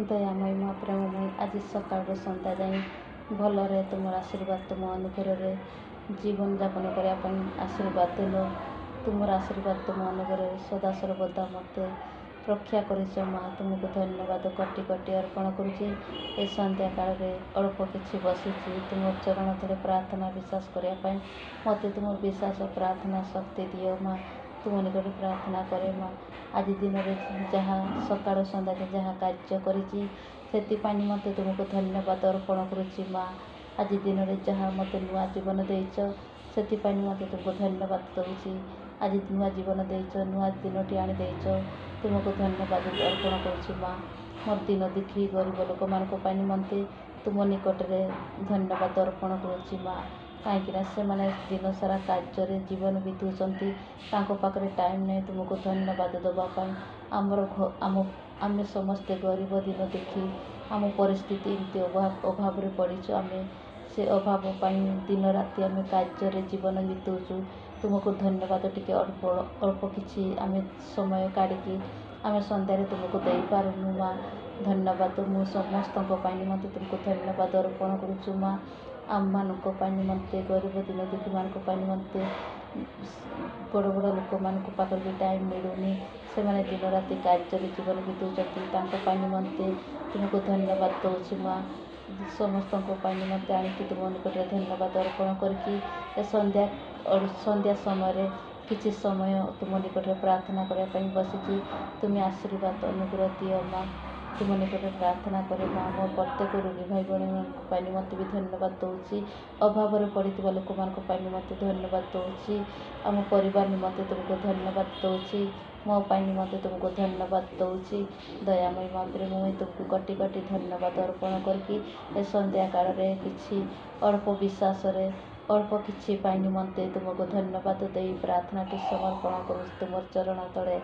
ଦୟାମୟୀ ମା ପ୍ରେମମୟୀ, ଆଜି ସକାଳରୁ ସନ୍ଧ୍ୟା ଯାଏଁ ଭଲରେ ତୁମର ଆଶୀର୍ବାଦ ତୁମ ଅନୁଗ୍ରହରେ ଜୀବନଯାପନ କରିବା ପାଇଁ ଆଶୀର୍ବାଦ ଦେଲ। ତୁମର ଆଶୀର୍ବାଦ ତୁମ ଅନୁଗ୍ରହରେ ସଦାସର୍ବଦା ମୋତେ ରକ୍ଷା କରିଛ ମା। ତୁମକୁ ଧନ୍ୟବାଦ କୋଟି କୋଟି ଅର୍ପଣ କରୁଛି। ଏ ସନ୍ଧ୍ୟା କାଳରେ ଅଳ୍ପ କିଛି ବସିଛି ତୁମର ଚରଣ ତଳେ ପ୍ରାର୍ଥନା ବିଶ୍ୱାସ କରିବା ପାଇଁ ମୋତେ ତୁମର ବିଶ୍ୱାସ ପ୍ରାର୍ଥନା ଶକ୍ତି ଦିଅ ମା। ତୁମ ନିକଟରେ ପ୍ରାର୍ଥନା କରେ ମା। ଆଜି ଦିନରେ ଯାହା ସକାଳ ସନ୍ଧ୍ୟାରେ ଯାହା କାର୍ଯ୍ୟ କରିଛି ସେଥିପାଇଁ ନିମନ୍ତେ ତୁମକୁ ଧନ୍ୟବାଦ ଅର୍ପଣ କରୁଛି ମା। ଆଜି ଦିନରେ ଯାହା ମୋତେ ନୂଆ ଜୀବନ ଦେଇଛ ସେଥିପାଇଁ ନିମନ୍ତେ ତୁମକୁ ଧନ୍ୟବାଦ ଦେଉଛି। ଆଜି ନୂଆ ଜୀବନ ଦେଇଛ, ନୂଆ ଦିନଟି ଆଣି ଦେଇଛ, ତୁମକୁ ଧନ୍ୟବାଦ ଅର୍ପଣ କରୁଛି ମା। ମୋର ଦିନ ଦେଖି ଗରିବ ଲୋକମାନଙ୍କ ପାଇଁ ନିମନ୍ତେ ତୁମ ନିକଟରେ ଧନ୍ୟବାଦ ଅର୍ପଣ କରୁଛି ମା। କାହିଁକିନା ସେମାନେ ଦିନସାରା କାର୍ଯ୍ୟରେ ଜୀବନ ବିତାଉଛନ୍ତି, ତାଙ୍କ ପାଖରେ ଟାଇମ୍ ନାହିଁ ତୁମକୁ ଧନ୍ୟବାଦ ଦେବା ପାଇଁ। ଆମେ ସମସ୍ତେ ଗରିବ ଦିନ ଦେଖି ଆମ ପରିସ୍ଥିତି ଏମିତି ଅଭାବରେ ପଡ଼ିଛୁ। ଆମେ ସେ ଅଭାବ ପାଇଁ ଦିନ ରାତି ଆମେ କାର୍ଯ୍ୟରେ ଜୀବନ ବିତାଉଛୁ। ତୁମକୁ ଧନ୍ୟବାଦ ଟିକେ ଅଳ୍ପ କିଛି ଆମେ ସମୟ କାଢ଼ିକି ଆମେ ସନ୍ଧ୍ୟାରେ ତୁମକୁ ଦେଇପାରୁନୁ ମା। ଧନ୍ୟବାଦ ମୁଁ ସମସ୍ତଙ୍କ ପାଇଁ ନିମନ୍ତେ ତୁମକୁ ଧନ୍ୟବାଦ ଅର୍ପଣ କରୁଛୁ ମା। ଆମମାନଙ୍କ ପାଇଁ ନିମନ୍ତେ ଗରିବ ଦିନ ଦୁଃଖୀମାନଙ୍କ ପାଇଁ ନିମନ୍ତେ ବଡ଼ ବଡ଼ ଲୋକମାନଙ୍କ ପାଖରେ ବି ଟାଇମ୍ ମିଳୁନି, ସେମାନେ ଦିନ ରାତି କାର୍ଯ୍ୟରେ ଜୀବନ ବିତାଉଛନ୍ତି, ତାଙ୍କ ପାଇଁ ନିମନ୍ତେ ତୁମକୁ ଧନ୍ୟବାଦ ଦେଉଛି ମା। ସମସ୍ତଙ୍କ ପାଇଁ ନିମନ୍ତେ ଆଣିକି ତୁମ ନିକଟରେ ଧନ୍ୟବାଦ ଅର୍ପଣ କରିକି ଏ ସନ୍ଧ୍ୟା ସମୟରେ କିଛି ସମୟ ତୁମ ନିକଟରେ ପ୍ରାର୍ଥନା କରିବା ପାଇଁ ବସିଛି। ତୁମେ ଆଶୀର୍ବାଦ ଅନୁଗ୍ରହ ଦିଅ ମା। ତୁମ ନିକଟରେ ପ୍ରାର୍ଥନା କରେ ମା। ମୋ ପ୍ରତ୍ୟେକ ରୋଗୀ ଭାଇ ଭଉଣୀମାନଙ୍କ ପାଇଁ ନିମନ୍ତେ ବି ଧନ୍ୟବାଦ ଦେଉଛି। ଅଭାବରେ ପଡ଼ିଥିବା ଲୋକମାନଙ୍କ ପାଇଁ ନିମନ୍ତେ ଧନ୍ୟବାଦ ଦେଉଛି। ଆମ ପରିବାର ନିମନ୍ତେ ତୁମକୁ ଧନ୍ୟବାଦ ଦେଉଛି। ମୋ ପାଇଁ ନିମନ୍ତେ ତୁମକୁ ଧନ୍ୟବାଦ ଦେଉଛି। ଦୟାମୟୀ ମା ପ୍ରେମମୟୀ, ତୁମକୁ କୋଟି କୋଟି ଧନ୍ୟବାଦ ଅର୍ପଣ କରିକି ଏ ସନ୍ଧ୍ୟା କାଳରେ କିଛି ଅଳ୍ପ ବିଶ୍ୱାସରେ ଅଳ୍ପ କିଛି ପାଇଁ ନିମନ୍ତେ ତୁମକୁ ଧନ୍ୟବାଦ ଦେଇ ପ୍ରାର୍ଥନାଟି ସମର୍ପଣ କରୁଛି ତୁମର ଚରଣ ତଳେ।